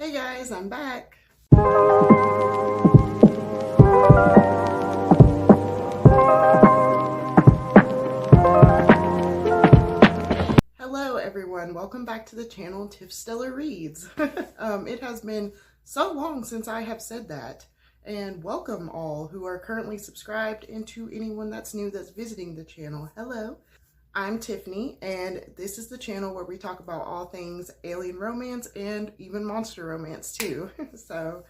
Hey guys, I'm back. Hello everyone, welcome back to the channel Tiff Stellar Reads. It has been so long since I have said that, and welcome all who are currently subscribed and to anyone that's new that's visiting the channel. Hello. I'm Tiffany, and this is the channel where we talk about all things alien romance and even monster romance too. So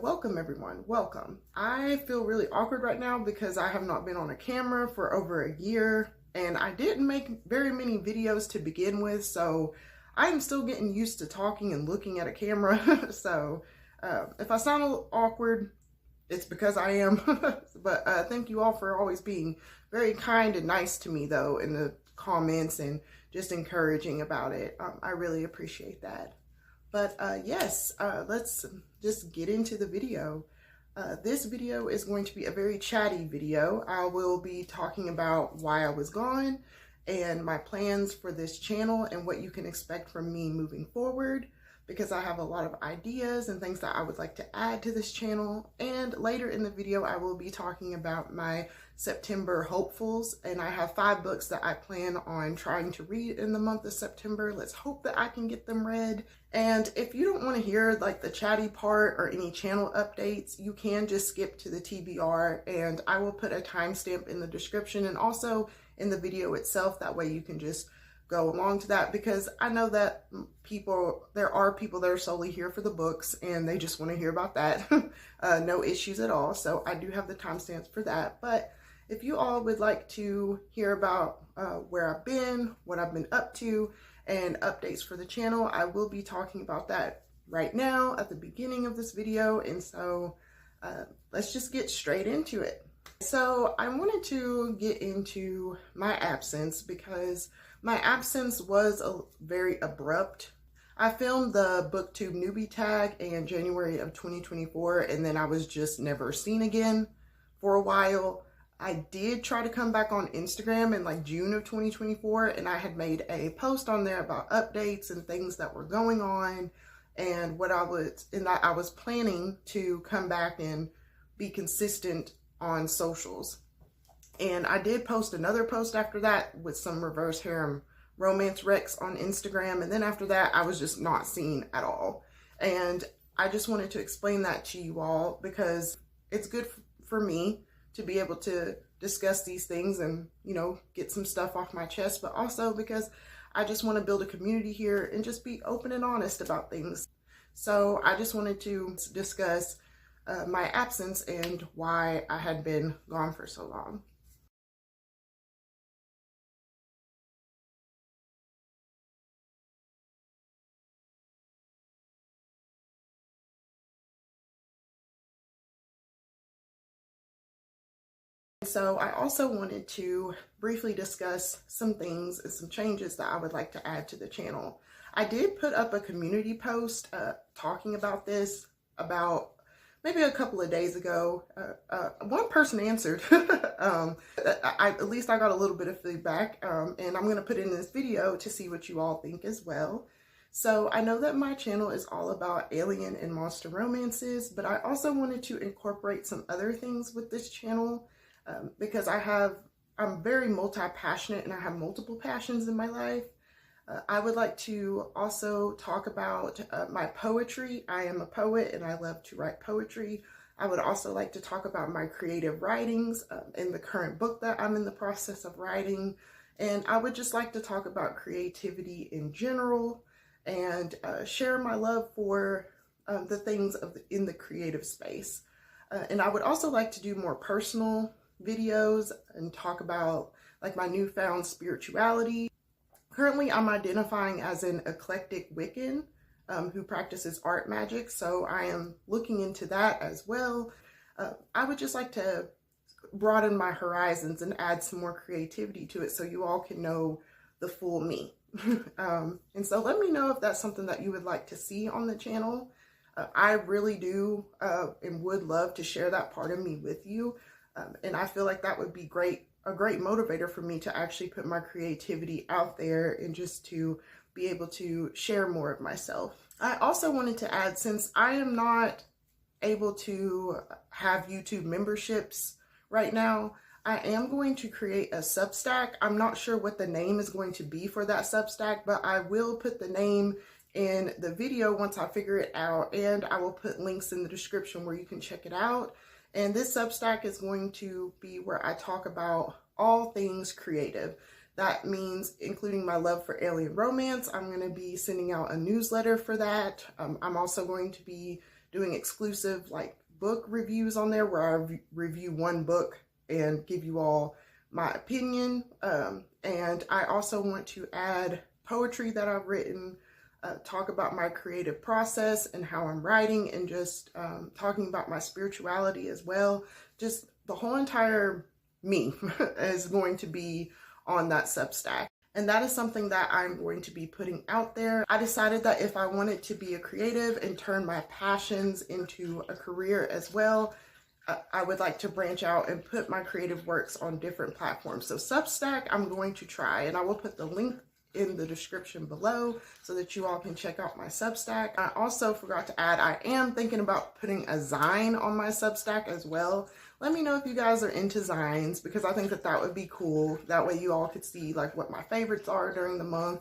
welcome everyone, welcome. I feel really awkward right now because I have not been on a camera for over a year, and I didn't make very many videos to begin with, so I'm still getting used to talking and looking at a camera. So if I sound a little awkward, it's because I am. But thank you all for always being very kind and nice to me though in the comments and just encouraging about it. I really appreciate that. But yes, let's just get into the video. This video is going to be a very chatty video. I will be talking about why I was gone and my plans for this channel and what you can expect from me moving forward, because I have a lot of ideas and things that I would like to add to this channel. And later in the video, I will be talking about my September hopefuls, and I have 5 books that I plan on trying to read in the month of September. Let's hope that I can get them read. And if you don't want to hear like the chatty part or any channel updates, you can just skip to the TBR, and I will put a timestamp in the description and also in the video itself. That way you can just go along to that, because I know that there are people that are solely here for the books and they just want to hear about that. No issues at all. So I do have the timestamps for that. But if you all would like to hear about where I've been, what I've been up to, and updates for the channel, I will be talking about that right now at the beginning of this video. And so let's just get straight into it. So I wanted to get into my absence because my absence was very abrupt. I filmed the BookTube newbie tag in January of 2024, and then I was just never seen again for a while. I did try to come back on Instagram in like June of 2024, and I had made a post on there about updates and things that were going on, and I was planning to come back and be consistent on socials. And I did post another post after that with some reverse harem romance recs on Instagram. And then after that, I was just not seen at all. And I just wanted to explain that to you all because it's good for me to be able to discuss these things and, you know, get some stuff off my chest, but also because I just want to build a community here and just be open and honest about things. So I just wanted to discuss my absence and why I had been gone for so long. So I also wanted to briefly discuss some things and some changes that I would like to add to the channel. I did put up a community post talking about this about maybe a couple of days ago. One person answered. At least I got a little bit of feedback, and I'm going to put in this video to see what you all think as well. So I know that my channel is all about alien and monster romances, but I also wanted to incorporate some other things with this channel because I'm very multi-passionate and I have multiple passions in my life. I would like to also talk about my poetry. I am a poet and I love to write poetry. I would also like to talk about my creative writings in the current book that I'm in the process of writing. And I would just like to talk about creativity in general and share my love for the things in the creative space. And I would also like to do more personal videos and talk about like my newfound spirituality. Currently, I'm identifying as an eclectic Wiccan who practices art magic, so I am looking into that as well. I would just like to broaden my horizons and add some more creativity to it so you all can know the full me. And so let me know if that's something that you would like to see on the channel. I really do and would love to share that part of me with you. And I feel like that would be a great motivator for me to actually put my creativity out there and just to be able to share more of myself. I also wanted to add, since I am not able to have YouTube memberships right now, I am going to create a Substack. I'm not sure what the name is going to be for that Substack, but I will put the name in the video once I figure it out, and I will put links in the description where you can check it out. And this Substack is going to be where I talk about all things creative. That means including my love for alien romance. I'm going to be sending out a newsletter for that. I'm also going to be doing exclusive like book reviews on there where I review one book and give you all my opinion. And I also want to add poetry that I've written, talk about my creative process and how I'm writing, and just talking about my spirituality as well. Just the whole entire me is going to be on that Substack. And that is something that I'm going to be putting out there. I decided that if I wanted to be a creative and turn my passions into a career as well, I would like to branch out and put my creative works on different platforms. So Substack, I'm going to try, and I will put the link in the description below so that you all can check out my Substack. I also forgot to add, I am thinking about putting a zine on my Substack as well. Let me know if you guys are into zines, because I think that that would be cool. That way you all could see like what my favorites are during the month,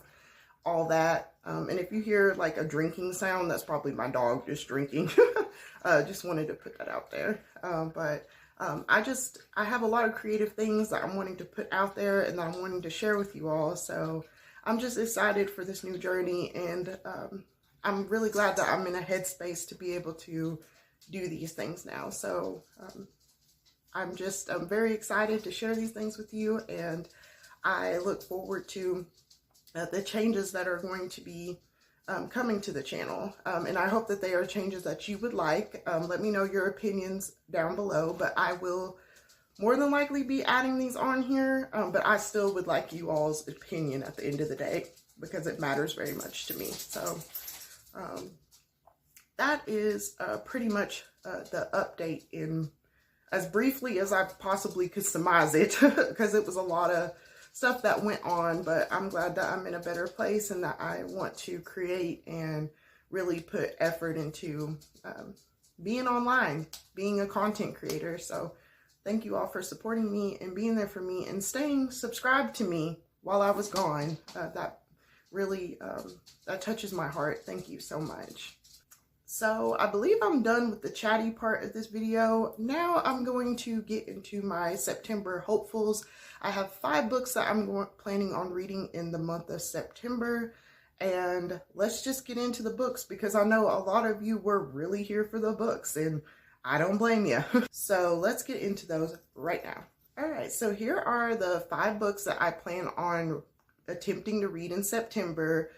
all that. And if you hear like a drinking sound, that's probably my dog just drinking. Just wanted to put that out there. I have a lot of creative things that I'm wanting to put out there and that I'm wanting to share with you all. So I'm just excited for this new journey, and I'm really glad that I'm in a headspace to be able to do these things now. So I'm very excited to share these things with you, and I look forward to the changes that are going to be coming to the channel. And I hope that they are changes that you would like. Let me know your opinions down below, but I will more than likely be adding these on here. But I still would like you all's opinion at the end of the day, because it matters very much to me. So that is pretty much the update in as briefly as I possibly could surmise it, because it was a lot of stuff that went on, but I'm glad that I'm in a better place and that I want to create and really put effort into being online, being a content creator. So thank you all for supporting me and being there for me and staying subscribed to me while I was gone. That really, that touches my heart. Thank you so much. So I believe I'm done with the chatty part of this video. Now I'm going to get into my September hopefuls. I have 5 books that I'm planning on reading in the month of September. And let's just get into the books, because I know a lot of you were really here for the books, and I don't blame you. So let's get into those right now. All right, so here are the 5 books that I plan on attempting to read in September,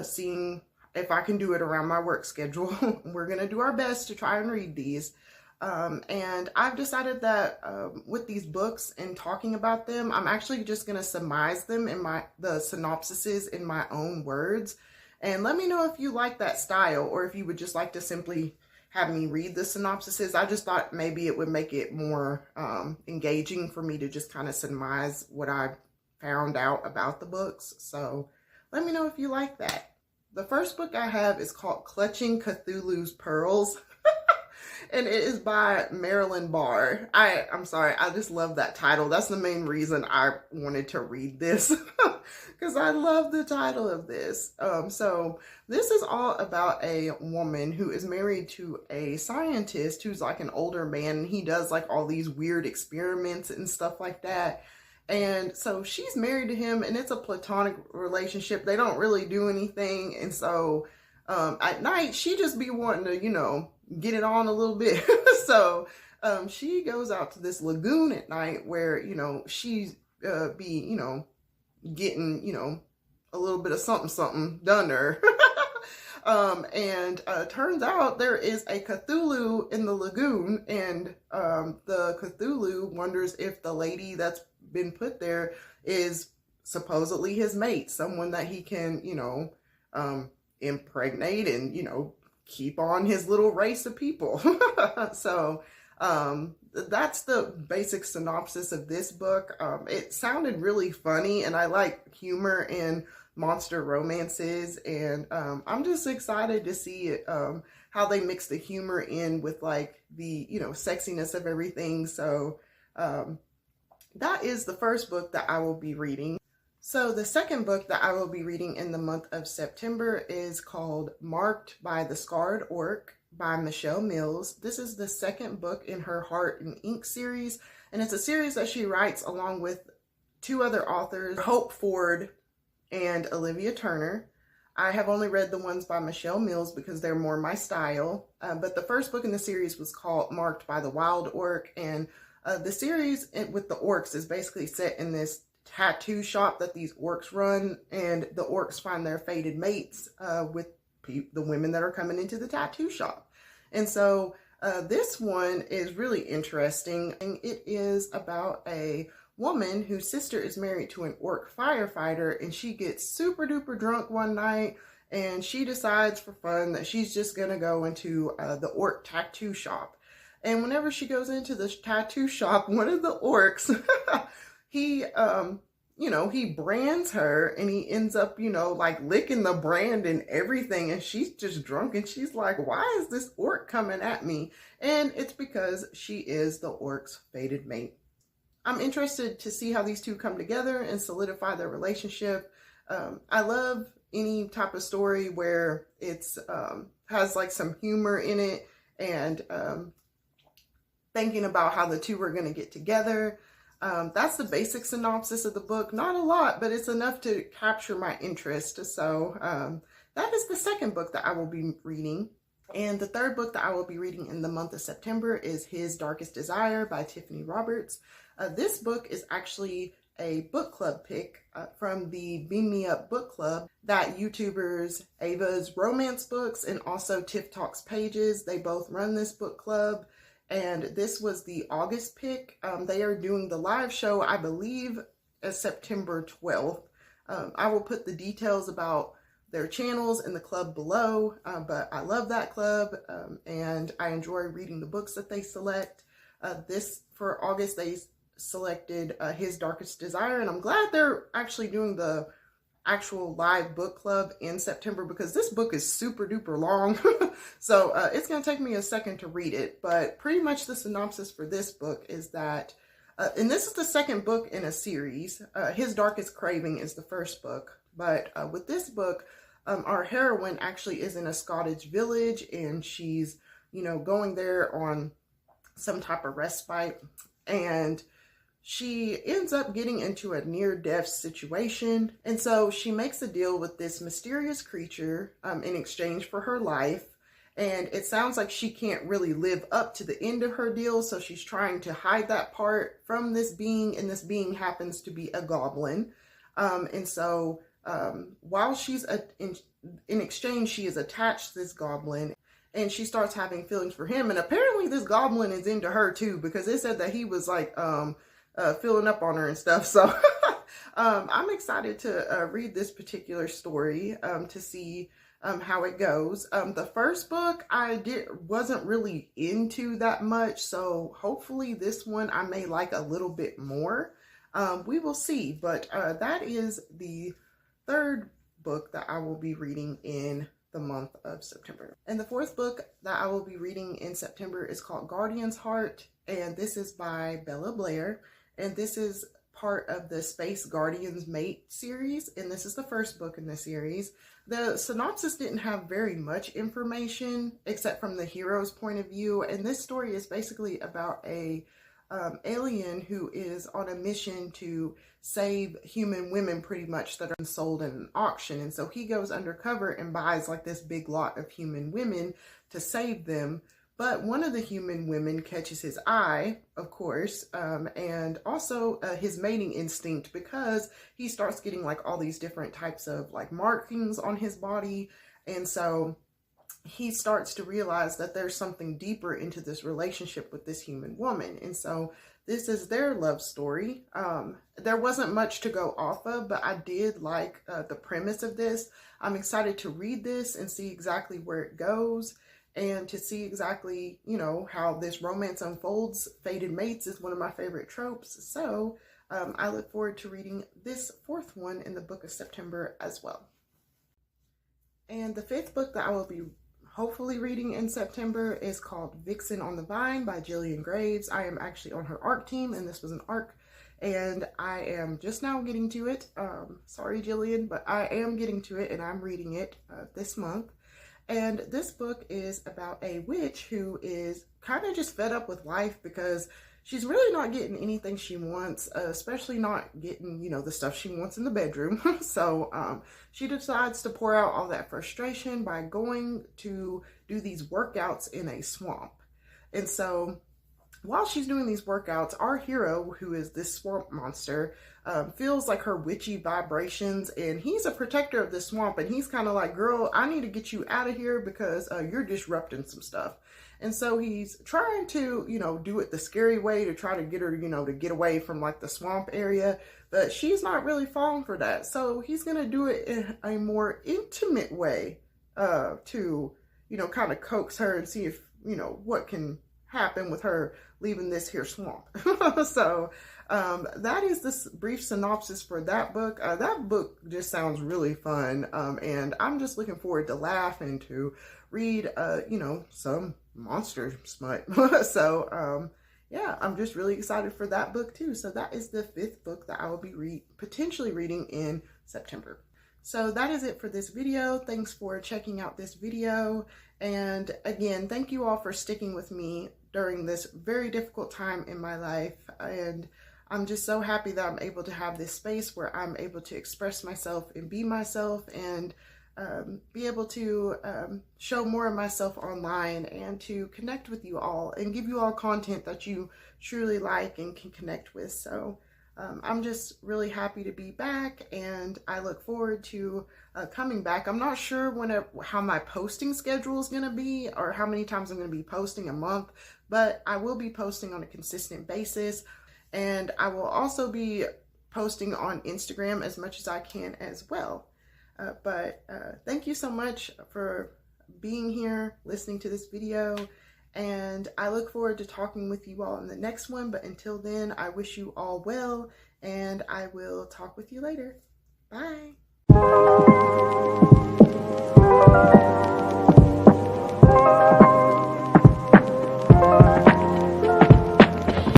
seeing if I can do it around my work schedule. We're going to do our best to try and read these. And I've decided that with these books and talking about them, I'm actually just going to surmise them in the synopsises in my own words. And let me know if you like that style, or if you would just like to simply have me read the synopsises. I just thought maybe it would make it more engaging for me to just kind of surmise what I found out about the books. So let me know if you like that. The first book I have is called Clutching Cthulhu's Pearls. And it is by Marilyn Barr. I'm sorry, I just love that title. That's the main reason I wanted to read this, because I love the title of this. So this is all about a woman who is married to a scientist who's like an older man, and he does like all these weird experiments and stuff like that. And so she's married to him, and it's a platonic relationship. They don't really do anything. And so at night, she just be wanting to, you know, get it on a little bit. So she goes out to this lagoon at night where, you know, she's be, you know, getting, you know, a little bit of something done to her. And turns out there is a Cthulhu in the lagoon, and the Cthulhu wonders if the lady that's been put there is supposedly his mate, someone that he can, you know, impregnate and, you know, keep on his little race of people. So that's the basic synopsis of this book. It sounded really funny, and I like humor in monster romances, and I'm just excited to see it, how they mix the humor in with like the, you know, sexiness of everything. So that is the first book that I will be reading. So the second book that I will be reading in the month of September is called Marked by the Scarred Orc by Michele Mills. This is the second book in her Heart and Ink series, and it's a series that she writes along with two other authors, Hope Ford and Olivia Turner. I have only read the ones by Michele Mills because they're more my style, but the first book in the series was called Marked by the Wild Orc, and the series with the orcs is basically set in this tattoo shop that these orcs run, and the orcs find their fated mates with the women that are coming into the tattoo shop. And so this one is really interesting. And it is about a woman whose sister is married to an orc firefighter, and she gets super duper drunk one night, and she decides for fun that she's just gonna go into the orc tattoo shop. And whenever she goes into this tattoo shop, one of the orcs, he, you know, he brands her, and he ends up, you know, like licking the brand and everything. And she's just drunk, and she's like, why is this orc coming at me? And it's because she is the orc's fated mate. I'm interested to see how these two come together and solidify their relationship. I love any type of story where it's has like some humor in it, and thinking about how the two are going to get together. That's the basic synopsis of the book. Not a lot, but it's enough to capture my interest. So that is the second book that I will be reading. And the third book that I will be reading in the month of September is His Darkest Desire by Tiffany Roberts. This book is actually a book club pick from the Beam Me Up book club that YouTubers Ava's Romance Books and also Tiff Talks Pages, they both run this book club. And this was the August pick. They are doing the live show, I believe, as September 12th. I will put the details about their channels in the club below, but I love that club, and I enjoy reading the books that they select. This, for August, they selected His Darkest Desire, and I'm glad they're actually doing the actual live book club in September, because this book is super duper long. So it's going to take me a second to read it, but pretty much the synopsis for this book is that, and this is the second book in a series. His Darkest Craving is the first book, but with this book, our heroine actually is in a Scottish village, and she's, you know, going there on some type of respite, and she ends up getting into a near-death situation. And so she makes a deal with this mysterious creature in exchange for her life. And it sounds like she can't really live up to the end of her deal, so she's trying to hide that part from this being, and this being happens to be a goblin. And so while she's in exchange, she is attached to this goblin, and she starts having feelings for him. And apparently this goblin is into her too, because it said that he was like filling up on her and stuff. So I'm excited to read this particular story to see how it goes. The first book I wasn't really into that much, so hopefully this one I may like a little bit more. We will see, but that is the third book that I will be reading in the month of September. And the fourth book that I will be reading in September is called Guardian's Heart, and this is by Blair, and this is part of the Space Guardians Mate series, and this is the first book in the series. The synopsis didn't have very much information except from the hero's point of view, and this story is basically about a alien who is on a mission to save human women, pretty much, that are sold in an auction. And so he goes undercover and buys like this big lot of human women to save them. But one of the human women catches his eye, of course, and also his mating instinct, because he starts getting like all these different types of like markings on his body. And so he starts to realize that there's something deeper into this relationship with this human woman. And so this is their love story. There wasn't much to go off of, but I did like the premise of this. I'm excited to read this and see exactly where it goes, and to see exactly, you know, how this romance unfolds. Fated mates is one of my favorite tropes. So I look forward to reading this fourth one in the book of September as well. And the fifth book that I will be hopefully reading in September is called Vixen on the Vine by Jillian Graves. I am actually on her ARC team, and this was an ARC, and I am just now getting to it. Sorry, Jillian, but I am getting to it, and I'm reading it this month. And this book is about a witch who is kind of just fed up with life because she's really not getting anything she wants, especially not getting, you know, the stuff she wants in the bedroom. So she decides to pour out all that frustration by going to do these workouts in a swamp. And so while she's doing these workouts, our hero, who is this swamp monster, feels like her witchy vibrations, and he's a protector of the swamp, and he's kind of like, girl, I need to get you out of here because you're disrupting some stuff. And so he's trying to, you know, do it the scary way to try to get her, you know, to get away from like the swamp area, but she's not really falling for that. So he's going to do it in a more intimate way to, you know, kind of coax her and see if, you know, what can happen with her leaving this here swamp. So that is this brief synopsis for that book. That book just sounds really fun, and I'm just looking forward to laugh and to read you know, some monster smut. So yeah, I'm just really excited for that book too. So that is the fifth book that I will be potentially reading in September. So that is it for this video. Thanks for checking out this video. And again, thank you all for sticking with me during this very difficult time in my life. And I'm just so happy that I'm able to have this space where I'm able to express myself and be myself, and be able to show more of myself online and to connect with you all and give you all content that you truly like and can connect with. So I'm just really happy to be back, and I look forward to coming back. I'm not sure how my posting schedule is going to be, or how many times I'm going to be posting a month, but I will be posting on a consistent basis, and I will also be posting on Instagram as much as I can as well. But thank you so much for being here, listening to this video, and I look forward to talking with you all in the next one. But until then, I wish you all well, and I will talk with you later. Bye.